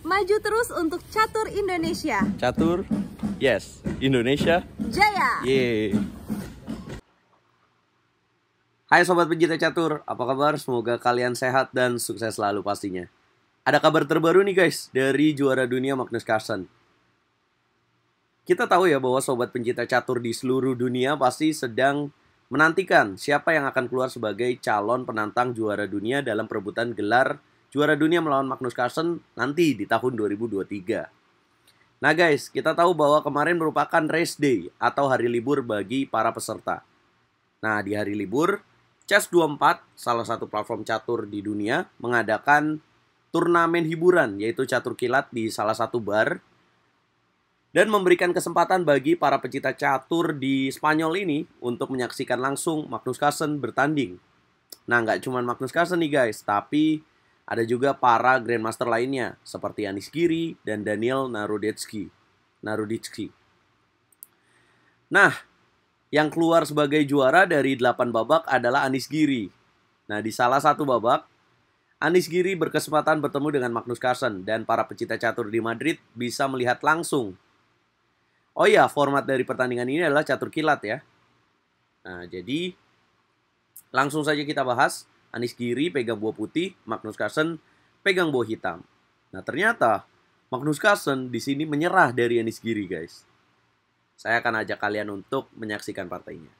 Maju terus untuk catur Indonesia. Catur, yes. Indonesia, Jaya. yeay. Hai sobat pencinta catur, apa kabar? Semoga kalian sehat dan sukses selalu pastinya. Ada kabar terbaru nih guys, dari juara dunia Magnus Carlsen. Kita tahu ya bahwa sobat pencinta catur di seluruh dunia pasti sedang menantikan siapa yang akan keluar sebagai calon penantang juara dunia dalam perebutan gelar juara dunia melawan Magnus Carlsen nanti di tahun 2023. Nah guys, kita tahu bahwa kemarin merupakan race day atau hari libur bagi para peserta. Nah di hari libur, Chess24, salah satu platform catur di dunia, mengadakan turnamen hiburan yaitu catur kilat di salah satu bar dan memberikan kesempatan bagi para pecinta catur di Spanyol ini untuk menyaksikan langsung Magnus Carlsen bertanding. Nah, nggak cuma Magnus Carlsen nih guys, tapi ada juga para Grandmaster lainnya seperti Anish Giri dan Daniel Naroditsky. Nah, yang keluar sebagai juara dari 8 babak adalah Anish Giri. Nah, di salah satu babak, Anish Giri berkesempatan bertemu dengan Magnus Carlsen dan para pecinta catur di Madrid bisa melihat langsung. Oh iya, format dari pertandingan ini adalah catur kilat ya. Nah, jadi langsung saja kita bahas. Anish Giri pegang buah putih, Magnus Carlsen pegang buah hitam. Nah, ternyata Magnus Carlsen di sini menyerah dari Anish Giri, guys. Saya akan ajak kalian untuk menyaksikan partainya.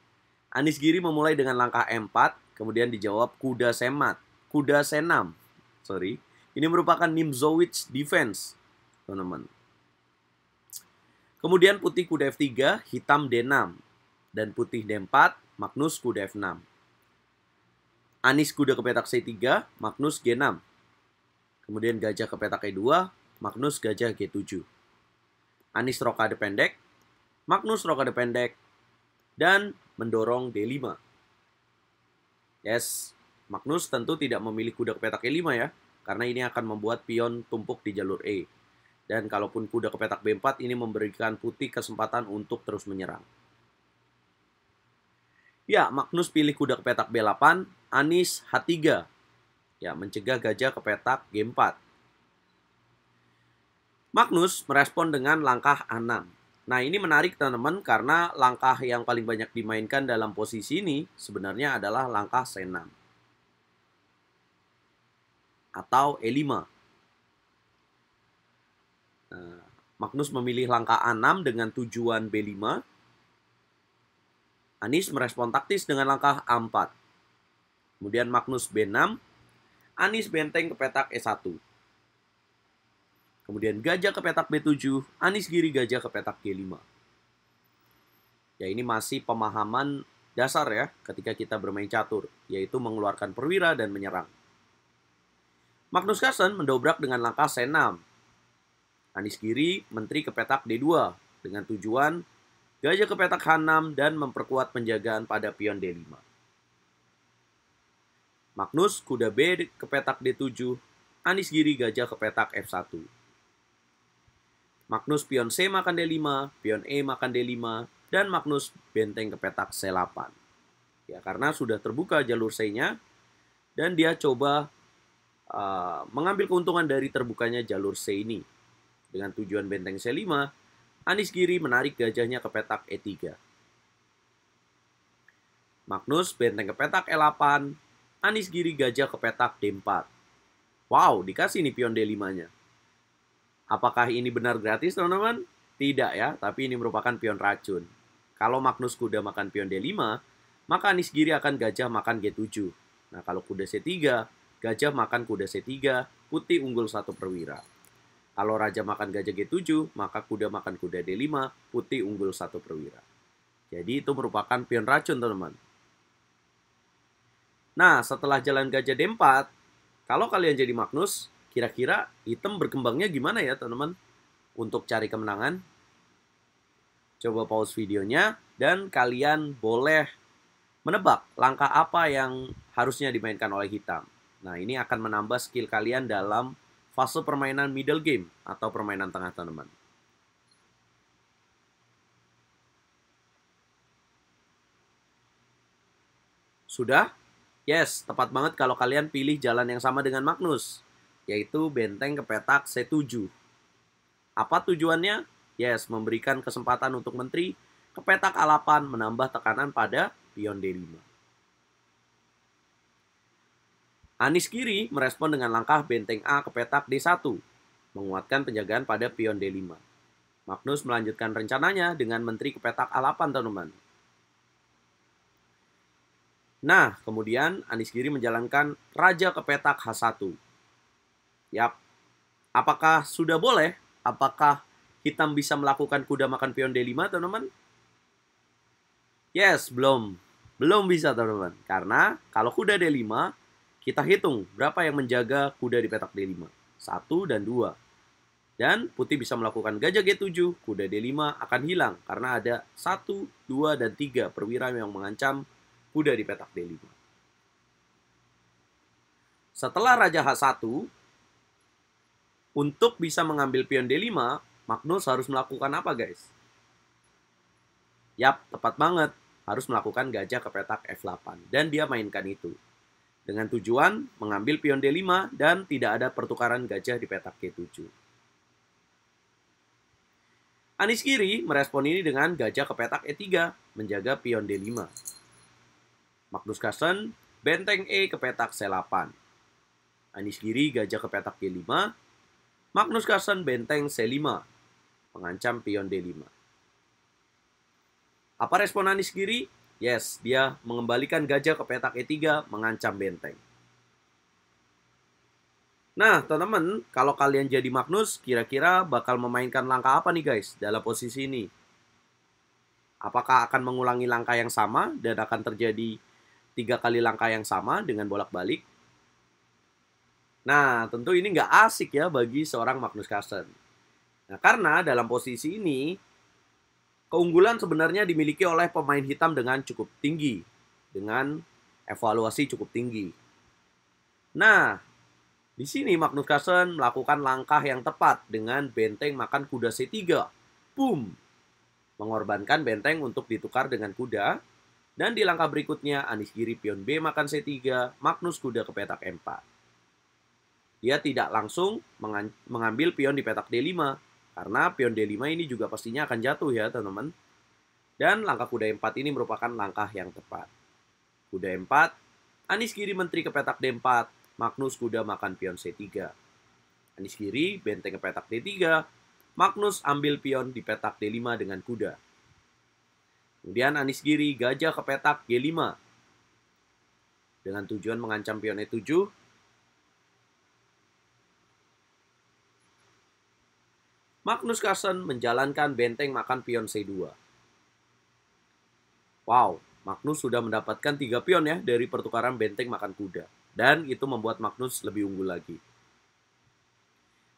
Anish Giri memulai dengan langkah E4, kemudian dijawab kuda C6. Ini merupakan Nimzowitsch defense, teman-teman. Kemudian putih kuda F3, hitam D6. Dan putih D4, Magnus kuda F6. Anish kuda ke petak C3, Magnus G6. Kemudian gajah ke petak E2, Magnus gajah G7. Anish rokade pendek, Magnus rokade pendek, dan mendorong D5. Yes, Magnus tentu tidak memilih kuda ke petak E5 ya, karena ini akan membuat pion tumpuk di jalur E. Dan kalaupun kuda ke petak B4, ini memberikan putih kesempatan untuk terus menyerang. Ya, Magnus pilih kuda ke petak B8, Anish H3. Ya, mencegah gajah ke petak G4. Magnus merespon dengan langkah A6. Nah, ini menarik teman-teman karena langkah yang paling banyak dimainkan dalam posisi ini sebenarnya adalah langkah C6. Atau E5. Nah, Magnus memilih langkah A6 dengan tujuan B5. Anish merespon taktis dengan langkah A4. Kemudian Magnus B6. Anish benteng ke petak E1. Kemudian gajah ke petak B7. Anish Giri gajah ke petak G5. Ya, ini masih pemahaman dasar ya ketika kita bermain catur, yaitu mengeluarkan perwira dan menyerang. Magnus Carlsen mendobrak dengan langkah C6. Anish Giri menteri ke petak D2 dengan tujuan gajah ke petak H6 dan memperkuat penjagaan pada pion D5. Magnus kuda B ke petak D7, Anish Giri gajah ke petak F1. Magnus pion C makan D5, pion E makan D5, dan Magnus benteng ke petak C8. Ya, karena sudah terbuka jalur C-nya dan dia coba mengambil keuntungan dari terbukanya jalur C ini. Dengan tujuan benteng C5, Anish Giri menarik gajahnya ke petak E3. Magnus benteng ke petak E8, Anish Giri gajah ke petak D4. Wow, dikasih nih pion D5-nya. Apakah ini benar gratis, teman-teman? Tidak ya, tapi ini merupakan pion racun. Kalau Magnus kuda makan pion D5, maka Anish Giri akan gajah makan G7. Nah, kalau kuda C3, gajah makan kuda C3, putih unggul 1 perwira. Kalau raja makan gajah G7, maka kuda makan kuda D5, putih unggul 1 perwira. Jadi itu merupakan pion racun, teman-teman. Nah, setelah jalan gajah D4, kalau kalian jadi Magnus, kira-kira hitam berkembangnya gimana ya, teman-teman? Untuk cari kemenangan, coba pause videonya, dan kalian boleh menebak langkah apa yang harusnya dimainkan oleh hitam. Nah, ini akan menambah skill kalian dalam fase permainan middle game atau permainan tengah, teman-teman. Sudah? Yes, tepat banget kalau kalian pilih jalan yang sama dengan Magnus. yaitu benteng ke petak C7. Apa tujuannya? Yes, memberikan kesempatan untuk menteri ke petak A8 menambah tekanan pada pion D5. Anies Giri merespon dengan langkah benteng A ke petak D1, menguatkan penjagaan pada pion D5. Magnus melanjutkan rencananya dengan menteri ke petak A8, teman-teman. Nah, kemudian Anies Giri menjalankan raja ke petak H1. Yap, apakah sudah boleh? Apakah hitam bisa melakukan kuda makan pion D5, teman-teman? Yes, belum. Belum bisa, teman-teman. Karena kalau kuda D5, kita hitung berapa yang menjaga kuda di petak D5. 1 dan 2. Dan putih bisa melakukan gajah G7, kuda D5 akan hilang karena ada 1, 2, dan 3 perwira yang mengancam kuda di petak D5. Setelah raja H1, untuk bisa mengambil pion D5, Magnus harus melakukan apa, guys? Yap, tepat banget. Harus melakukan gajah ke petak F8. Dan dia mainkan itu. Dengan tujuan mengambil pion D5 dan tidak ada pertukaran gajah di petak G7. Anies Giri merespon ini dengan gajah ke petak E3, menjaga pion D5. Magnus Carlsen, benteng E ke petak C8. Anies Giri gajah ke petak G5. Magnus Carlsen benteng C5, mengancam pion D5. Apa respon Anies Giri? Yes, dia mengembalikan gajah ke petak E3, mengancam benteng. Nah, teman-teman, kalau kalian jadi Magnus, kira-kira bakal memainkan langkah apa nih, guys, dalam posisi ini? Apakah akan mengulangi langkah yang sama dan akan terjadi 3 kali langkah yang sama dengan bolak-balik? Nah, tentu ini nggak asik ya bagi seorang Magnus Carlsen. Nah, karena dalam posisi ini, keunggulan sebenarnya dimiliki oleh pemain hitam dengan cukup tinggi. Dengan evaluasi cukup tinggi. Nah, di sini Magnus Carlsen melakukan langkah yang tepat dengan benteng makan kuda C3. Boom! Mengorbankan benteng untuk ditukar dengan kuda. Dan di langkah berikutnya, Anies Giri pion B makan C3, Magnus kuda ke petak M4. Dia tidak langsung mengambil pion di petak D5. Karena pion D5 ini juga pastinya akan jatuh ya, teman-teman. Dan langkah kuda E4 ini merupakan langkah yang tepat. Kuda E4, Anies Giri menteri ke petak D4, Magnus kuda makan pion C3. Anies Giri benteng ke petak D3, Magnus ambil pion di petak D5 dengan kuda. Kemudian Anies Giri gajah ke petak G5. Dengan tujuan mengancam pion E7. Magnus Carlsen menjalankan benteng makan pion C2. Wow, Magnus sudah mendapatkan 3 pion ya dari pertukaran benteng makan kuda. Dan itu membuat Magnus lebih unggul lagi.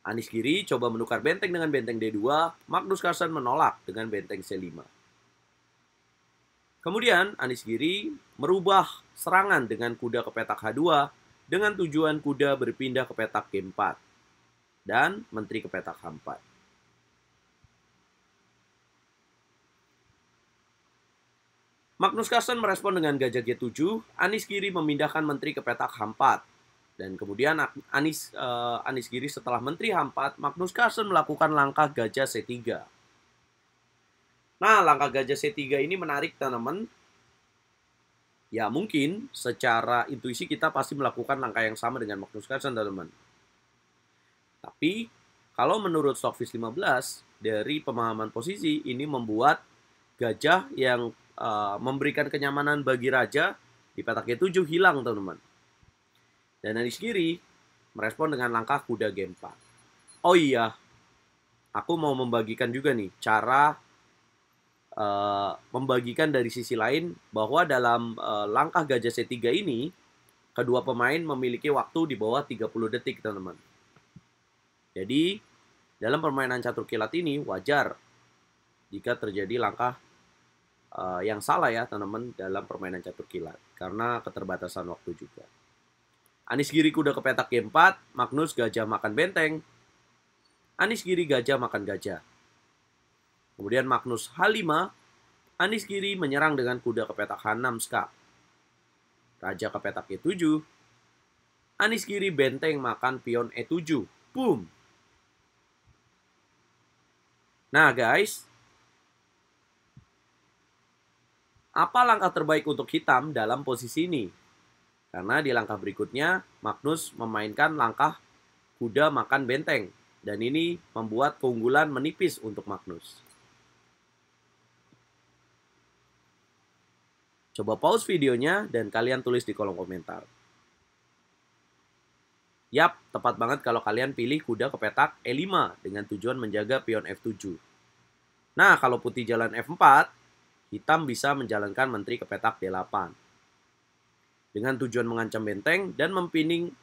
Anies Giri coba menukar benteng dengan benteng D2, Magnus Carlsen menolak dengan benteng C5. Kemudian Anies Giri merubah serangan dengan kuda ke petak H2 dengan tujuan kuda berpindah ke petak G4 dan menteri ke petak H4. Magnus Carlsen merespon dengan gajah G7, Anies Giri memindahkan menteri ke petak H4. Dan kemudian Anies Giri setelah menteri H4, Magnus Carlsen melakukan langkah gajah C3. Nah, langkah gajah C3 ini menarik, teman-teman. Ya, mungkin secara intuisi kita pasti melakukan langkah yang sama dengan Magnus Carlsen, teman-teman. Tapi, kalau menurut Stockfish 15, dari pemahaman posisi, ini membuat gajah yang memberikan kenyamanan bagi raja di petak G7 hilang, teman-teman. Dan Anies Giri merespon dengan langkah kuda G4. Oh iya, aku mau membagikan juga nih cara membagikan dari sisi lain bahwa dalam langkah gajah C3 ini kedua pemain memiliki waktu di bawah 30 detik, teman-teman. Jadi, dalam permainan catur kilat ini wajar jika terjadi langkah yang salah ya, teman-teman, dalam permainan catur kilat karena keterbatasan waktu juga. Anies Giri kuda ke petak G4, Magnus gajah makan benteng. Anies Giri gajah makan gajah. Kemudian Magnus H5, Anies Giri menyerang dengan kuda ke petak H6 skak. Raja ke petak G7. Anies kiri benteng makan pion E7. Boom. Nah guys, apa langkah terbaik untuk hitam dalam posisi ini? Karena di langkah berikutnya, Magnus memainkan langkah kuda makan benteng. Dan ini membuat keunggulan menipis untuk Magnus. Coba pause videonya dan kalian tulis di kolom komentar. Yap, tepat banget kalau kalian pilih kuda ke petak E5 dengan tujuan menjaga pion F7. Nah, kalau putih jalan F4, hitam bisa menjalankan menteri ke petak D8. Dengan tujuan mengancam benteng dan mempining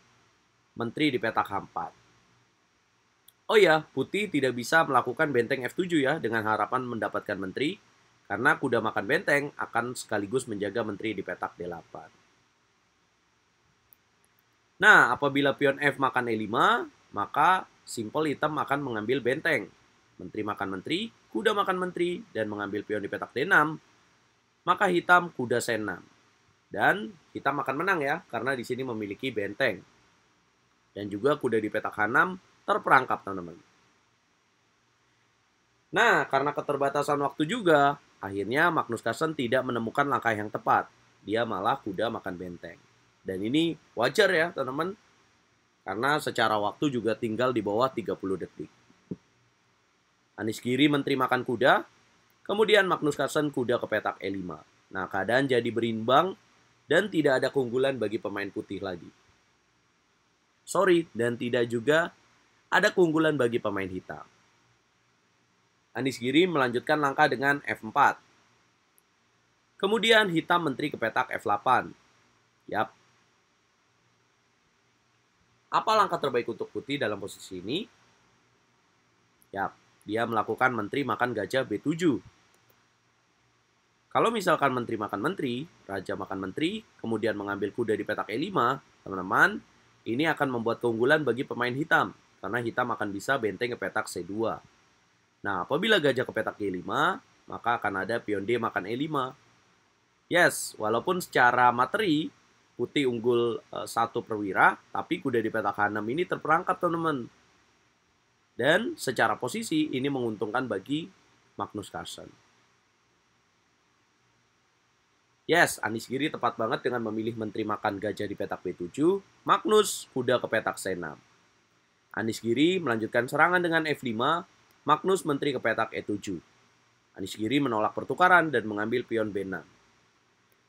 menteri di petak H4. Oh ya, putih tidak bisa melakukan benteng F7 ya dengan harapan mendapatkan menteri, karena kuda makan benteng akan sekaligus menjaga menteri di petak D8. Nah, apabila pion F makan E5, maka simpel hitam akan mengambil benteng. Menteri makan menteri, kuda makan menteri, dan mengambil pion di petak D6, maka hitam kuda C6. Dan hitam akan menang ya, karena di sini memiliki benteng. Dan juga kuda di petak H6 terperangkap, teman-teman. Nah, karena keterbatasan waktu juga, akhirnya Magnus Carlsen tidak menemukan langkah yang tepat. Dia malah kuda makan benteng. Dan ini wajar ya, teman-teman. Karena secara waktu juga tinggal di bawah 30 detik. Anies kiri menteri makan kuda, kemudian Magnus Carlsen kuda ke petak E5. Nah, keadaan jadi berimbang dan tidak ada keunggulan bagi pemain putih lagi. Sorry, dan tidak juga ada keunggulan bagi pemain hitam. Anies kiri melanjutkan langkah dengan F4. Kemudian hitam menteri ke petak F8. Yap. Apa langkah terbaik untuk putih dalam posisi ini? Yap, dia melakukan menteri makan gajah B7. Kalau misalkan menteri makan menteri, raja makan menteri, kemudian mengambil kuda di petak E5, teman-teman, ini akan membuat keunggulan bagi pemain hitam. Karena hitam akan bisa benteng ke petak C2. Nah, apabila gajah ke petak G5, maka akan ada pion D makan E5. Yes, walaupun secara materi, putih unggul 1 perwira, tapi kuda di petak H6 ini terperangkap, teman-teman. Dan secara posisi, ini menguntungkan bagi Magnus Carlsen. Yes, Anies kiri tepat banget dengan memilih menteri makan gajah di petak B7, Magnus kuda ke petak C6. Anies kiri melanjutkan serangan dengan F5, Magnus menteri ke petak E7. Anies kiri menolak pertukaran dan mengambil pion B6.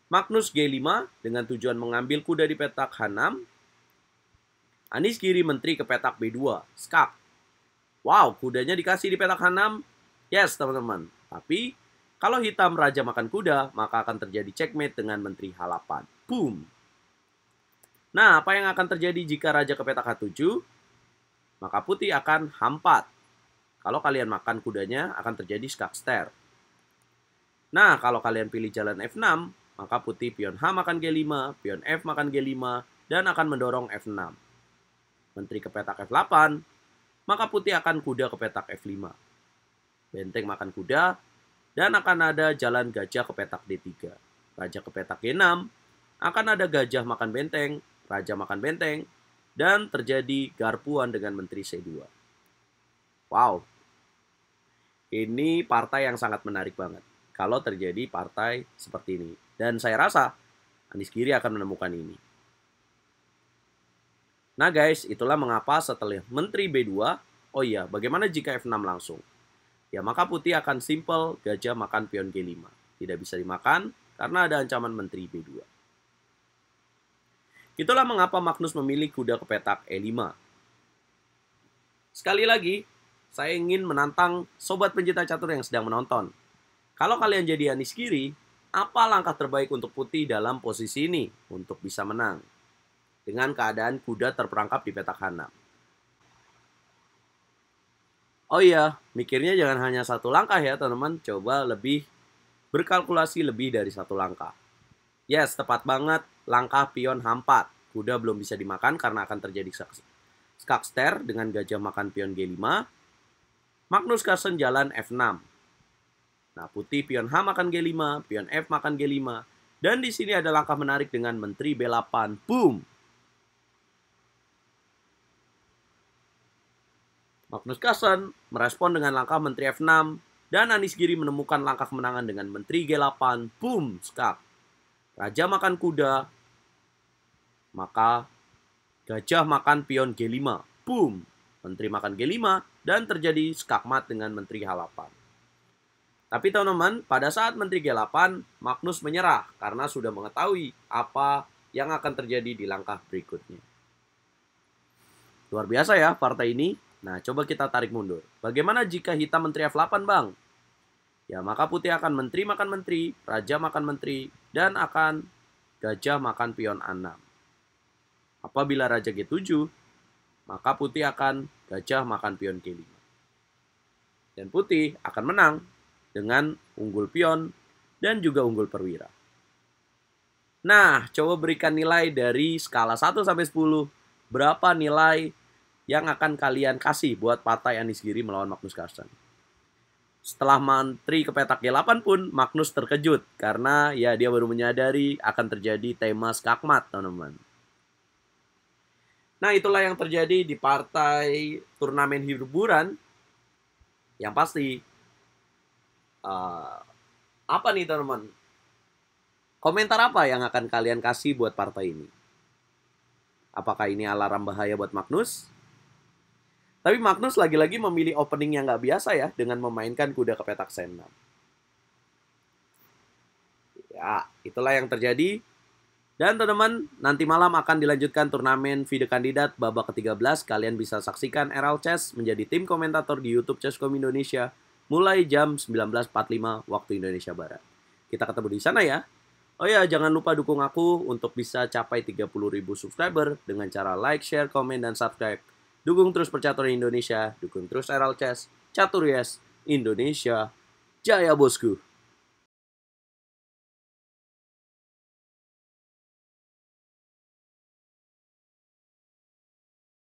Magnus G5 dengan tujuan mengambil kuda di petak H6. Anies kiri menteri ke petak B2, skak. Wow, kudanya dikasih di petak H6. Yes, teman-teman. Tapi, kalau hitam raja makan kuda, maka akan terjadi checkmate dengan menteri H8. Boom. Nah, apa yang akan terjadi jika raja ke petak H7? Maka putih akan H4. Kalau kalian makan kudanya, akan terjadi skakster. Nah, kalau kalian pilih jalan F6, maka putih pion H makan G5, pion F makan G5, dan akan mendorong F6. Menteri ke petak F8, maka putih akan kuda ke petak F5. Benteng makan kuda, dan akan ada jalan gajah ke petak D3. Raja ke petak G6, akan ada gajah makan benteng, raja makan benteng, dan terjadi garpuan dengan menteri C2. Wow, ini partai yang sangat menarik banget kalau terjadi partai seperti ini. Dan saya rasa Anies kiri akan menemukan ini. Nah guys, itulah mengapa setelah menteri B2, oh iya, bagaimana jika F6 langsung? Ya maka putih akan simple gajah makan pion G5. Tidak bisa dimakan karena ada ancaman menteri B2. Itulah mengapa Magnus memilih kuda ke petak E5. Sekali lagi, saya ingin menantang sobat pencinta catur yang sedang menonton. Kalau kalian jadi Anies kiri, apa langkah terbaik untuk putih dalam posisi ini untuk bisa menang? Dengan keadaan kuda terperangkap di petak H6. Oh iya, mikirnya jangan hanya satu langkah ya teman-teman. Coba lebih berkalkulasi lebih dari satu langkah. Yes, tepat banget. Langkah pion H4. Kuda belum bisa dimakan karena akan terjadi skakster dengan gajah makan pion G5. Magnus Carlsen jalan F6. Nah, putih pion H makan G5, pion F makan G5. Dan di sini ada langkah menarik dengan menteri B8. Boom! Magnus Carlsen merespon dengan langkah Menteri F6, dan Anies Giri menemukan langkah kemenangan dengan Menteri G8. Boom, skak. Raja makan kuda, maka gajah makan pion G5. Boom, Menteri makan G5, dan terjadi skakmat dengan Menteri H8. Tapi teman-teman, pada saat Menteri G8, Magnus menyerah karena sudah mengetahui apa yang akan terjadi di langkah berikutnya. Luar biasa ya partai ini. Nah, coba kita tarik mundur. Bagaimana jika hitam Menteri F8, Bang? Ya, maka putih akan Menteri makan Menteri, Raja makan Menteri, dan akan gajah makan pion A6. Apabila Raja G7, maka putih akan gajah makan pion G5. Dan putih akan menang dengan unggul pion dan juga unggul perwira. Nah, coba berikan nilai dari skala 1 sampai 10. Berapa nilai yang akan kalian kasih buat partai Anies Giri melawan Magnus Carlsen? Setelah Menteri ke petak G8 pun, Magnus terkejut karena ya dia baru menyadari akan terjadi tema skakmat, teman-teman. Nah, itulah yang terjadi di partai turnamen hiburan. Yang pasti, apa nih teman-teman? Komentar apa yang akan kalian kasih buat partai ini? Apakah ini alarm bahaya buat Magnus? Tapi Magnus lagi-lagi memilih opening yang nggak biasa ya, dengan memainkan kuda ke petak C6. Ya, itulah yang terjadi. Dan teman-teman, nanti malam akan dilanjutkan turnamen video kandidat babak ke-13. Kalian bisa saksikan RL Chess menjadi tim komentator di YouTube Chesscom Indonesia mulai jam 19.45 waktu Indonesia Barat. Kita ketemu di sana ya. Oh ya, jangan lupa dukung aku untuk bisa capai 30.000 subscriber dengan cara like, share, komen, dan subscribe. Dukung terus percaturan Indonesia, dukung terus RL Chess, Catur Yes, Indonesia, Jaya Bosku.